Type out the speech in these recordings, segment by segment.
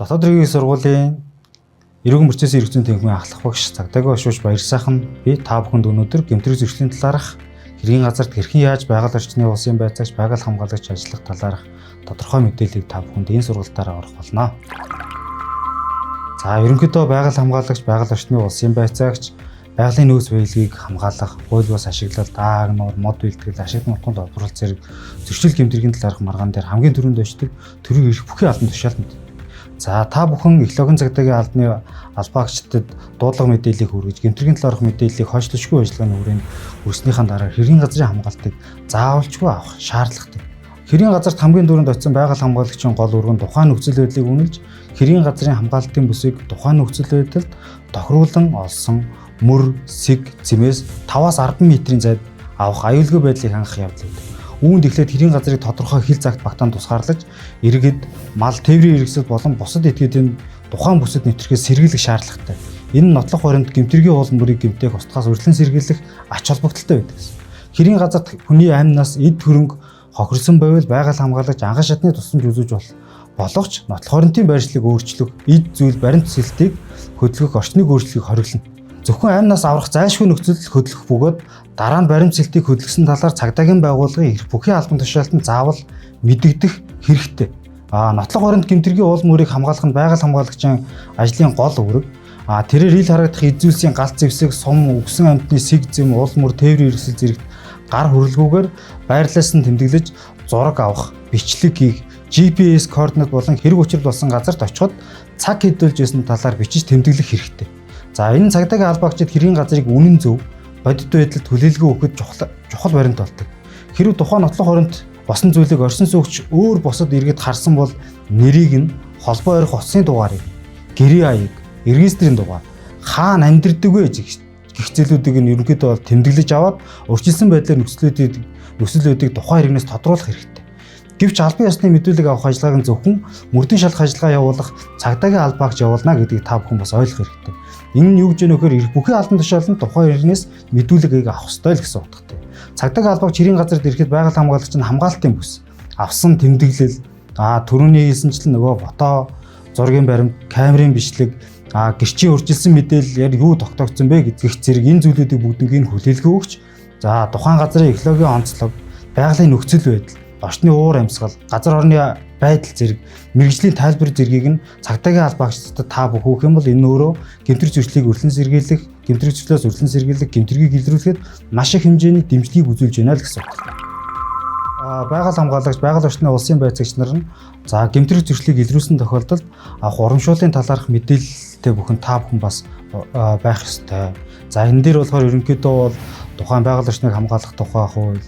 Дотоод иргэний сургуулийн эрүүл мөрчөөс эрх зүйн тэнхимийн ахлах багш Цагдаагийн Бошууш баяр сайхан би та бүхэнд өнөөдөр гэмтрэг зөрчлийн талаарх хэргийн газарт хэрхэн яаж байгаль орчны улсын байцаагч байгаль хамгаалагч ажиллах талаарх тодорхой мэдээллийг та бүхэнд энэ сургалтаараа орох болно. За ерөнхийдөө байгаль хамгаалагч байгаль орчны улсын байцаагч байгалийн нөөц баялагийг хамгаалах, хууль бус ашиглалт, дааг нуур, мод бэлтгэл, ашигт нутганд олборлол зэрэг зөрчил гэмтргийн талаарх маргаан дээр хамгийн түрүүнд очдог төрийн эрх бүхий албан тушаалд мэд. За та бүхэн Эхлогийн Цагдаагийн албаны албаагчдад дуудлага мэдээллийг хүргэж, гэмтргийн талаарх мэдээллийг хойшлошгүй ажиллагааны хүрээнд хүрснийхэн дараа хэргийн газрын хамгаалтыг заавалжгүй авах шаардлагатай. Хэргийн газарт хамгийн дөрөнд очсон байгаль хамгаалагчийн гол үүрэг нь тухайн нөхцөл байдлыг үнэлж, хэргийн газрын хамгаалтын бүсийг тухайн нөхцөл байдалд тохируулан олсон мөр, сэг, цэмээс 5-аас 10 метрийн зайд авах аюулгүй байдлыг хангах явдал байдаг. Үүнд эхлээд хэргийн газрыг тодорхой хил цагт багтаан тусгаарлаж, иргэд, мал, тээврийн хэрэгсэл болон бусад этгээдийн тухайн бүсэд нэвтрэхээс сэргийлэх шаардлагатай. Энэ нь нотлох баримт гэмтргийн уул мөрийг гэмтэх устгаас урьдчилан сэргийлэх ач холбогдолтой байдаг. Хэргийн газарт хүний амнаас эд хөрөнгө хохирсон байвал байгаль хамгаалагч анхан шатны тусламж үзүүлж боловч нотлох баримтын байршлыг өөрчлөх, эд зүйл баримт сэлтийг хөдөлгөх орчныг өөрчлөхийг хориглоно. Зөвхөн амнаас аврах зайлшгүй нөхцөлд хөдлөх бөгөөд дараа нь баримт сэлтийг хөдөлгсөн талаар цагдаагийн байгууллагын эрх бүхий албан тушаалтанд заавал мэдэгдэх хэрэгтэй. Нотлох баримт гэмтргийн уул мөрийг хамгаалах нь байгаль хамгаалагчийн ажлын гол үүрэг. Тэрээр ил харагдах эд зүйлсийн галт зэвсэг, сум, үгсэн амьтны сэг зэм, уул мөр, тээврийн хэрэгсэл зэрэгт гар хүрэлгүйгээр байрлалаас нь тэмдэглэж зураг авах, бичлэг хийх, GPS координат болон хэрэг учрал болсон газарт очиход цаг хэдүүлж байсан талаар бичиж тэмдэглэх хэрэгтэй. За энэ цагдаагийн албаагчид хэргийн газрыг үнэн зөв, бодит байдлаар төлөөлгөө өгөхөд чухал баримт болдог. Хэрвээ тухайн нотлох баримт босон зүйлийг оршин суугч өөр босод иргэд харсан бол нэрийг нь, холбоо орих утасны дугаарыг, гэрээ аяыг, регистрийн дугаар, хаана амьдардаг вэ гэх зүйлүүдийг нь ерөнхийдөө бол тэмдэглэж аваад урьдчилсан байдлаар нөхцөлүүдийг тухайн иргэнээс тодруулах хэрэгтэй. Гэвч албан ёсны мэдүүлэг авах ажиллагааг нь зөвхөн мөрдөн шалах ажиллагаа явуулах цагдаагийн албаагч явуулна гэдгийг та бүхэн бас ойлгох хэрэгтэй. Энэ нь юу гэж нөхөр эрх бүхий албан тушааланд тухайн иргэнээс мэдүүлгийг авах ёстой л гэсэн утгатай. Цагдаагийн албаагч хэргийн газарт ирэхэд байгаль хамгаалагч нь хамгаалтын бүс, авсан тэмдэглэл, түрүүний хэлсэнчлэн нөгөө фото, зургийн баримт, камерын бичлэг, гэрчийн урьдчилсан мэдээлэл яг юу тогтоогдсон бэ гэдгийх зэрэг энэ зүйлүүдийг бүгднийг хүлээлгөө өгч, за тухайн газрын экологийн онцлог, байгалийн нөхцөл байдал, орчны уур амьсгал, газар орны байдал зэрэг мэргэжлийн тайлбар зэргийг нь цагдаагийн албаагчдад та бүх өгөх юм бол энэ өөрөө гэмтрэг зөрчлийг урьдчилан сэргийлэх, гэмтрэг зөрчлөөс урьдчилан сэргийлэх, гэмтргийг илрүүлэхэд маш их хэмжээний дэмжлэгийг үзүүлж байна л гэсэн үг. Байгаль хамгаалагч, байгаль орчны улсын байцаагч нар нь за гэмтрэг зөрчлийг илрүүлсэн тохиолдолд урамшууллын талаарх мэдээлэлтэй бүхэн та бүхэн бас байх ёстой. За энэ дээр болохоор ерөнхийдөө бол тухайн байгаль орчныг хамгаалах тухай хууль,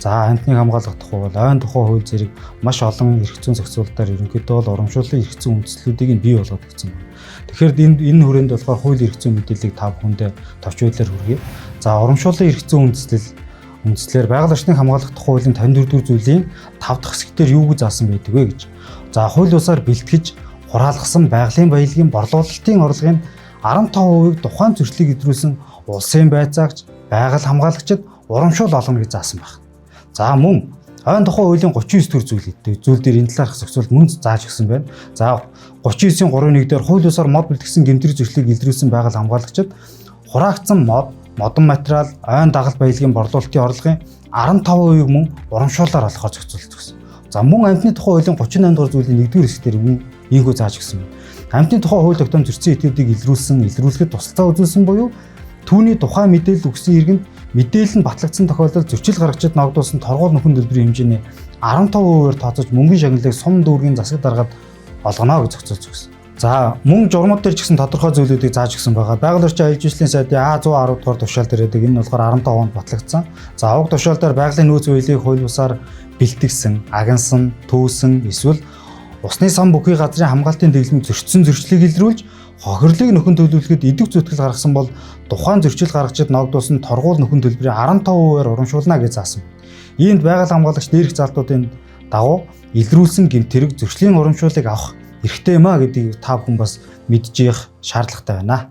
за амьтныг хамгаалах тухай, ойн тухай хууль зэрэг маш олон эрх зүйн зохицуулалтаар ерөнхийдөө бол урамшууллын эрх зүйн үндслүүдийг бий болгоод өгсөн байна. Тэгэхээр энэ хүрээнд болохоор хууль эрх зүйн мэдээллийг та бүхэндээ товч байдлаар хүргэе. За урамшууллын эрх зүйн үндслээр байгаль орчныг хамгаалах тухай хуулийн 54-р зүйлийн 5 дахь хэсгээр юу гэж заасан байдаг вэ гэж. За хууль бусаар бэлтгэж хураалгасан байгалийн баялагын борлуулалтын орлогын 15%-ийг тухайн зөрчлийг илрүүлсэн улсын байцаагч, байгаль хамгаалагчид урамшуул олгоно гэж заасан байна. За мөн ойн тухай хуулийн 39 төр зүйл дээр энэ талаарх зохицуулт мөн зааж өгсөн байна. За 39-ийн 3-1 дээр хууль бусаар мод бэлтгэсэн гэмтрэг зөрчлийг илрүүлсэн байгаль хамгаалагчид хураагдсан мод, модон материал, ойн дагалт баялагын борлуулалтын орлогын 15%-ийг мөн урамшууллаар олохоор зохицуулж өгсөн. За мөн амьтны тухай хуулийн 38 дугаар зүйлийн 1-р хэсгээр ийхүү зааж өгсөн байна. Амьтны тухай хууль тогтоом зөрчсөн этгээдийг илрүүлэхэд тусалцаа үзүүлсэн буюу түүний тухай мэдээлэл өгсөн иргэнд мэдээлэл нь батлагдсан тохиолдолд зөрчил гаргагчид ногдуулсан торгуул нөхөн төлбөрийн хэмжээний 15%-аар тооцож мөнгөний шагналыг сум дүүргийн засаг даргаад олгоно гэж зохицуулж өгсөн. За мөн журмууд дээр ч гэсэн тодорхой зүйлүүдийг зааж өгсөн байгаа. Байгаль орчин аялал жуулчлалын сайдын А110 дугаар тушаал дээр байдаг. Энэ нь болохоор 15 онд батлагдсан. За уг тушаал дээр байгалийн нөөц баялагийг хууль бусаар бэлтгэсэн, агнсан, төөсөн эсвэл усны сан бүхий газрын хамгаалтын дэглэмийг зөрчсөн зөрчлийг илрүүлж хохирлыг нөхөн төлөвлөхөд идэв зүтгэл гаргасан бол тухайн зөрчил гаргагчид ногдуулсан торгуул нөхөн төлбөрийн 15%-аар урамшуулна гэж заасан. Иймд байгаль хамгаалагч дээрх залтуудын дагуу илрүүлсэн гэмтрэг зөрчлийн урамшууллыг авах эрхтэй юм а гэдгийг та бүхэн бас мэдж явах шаардлагатай байна.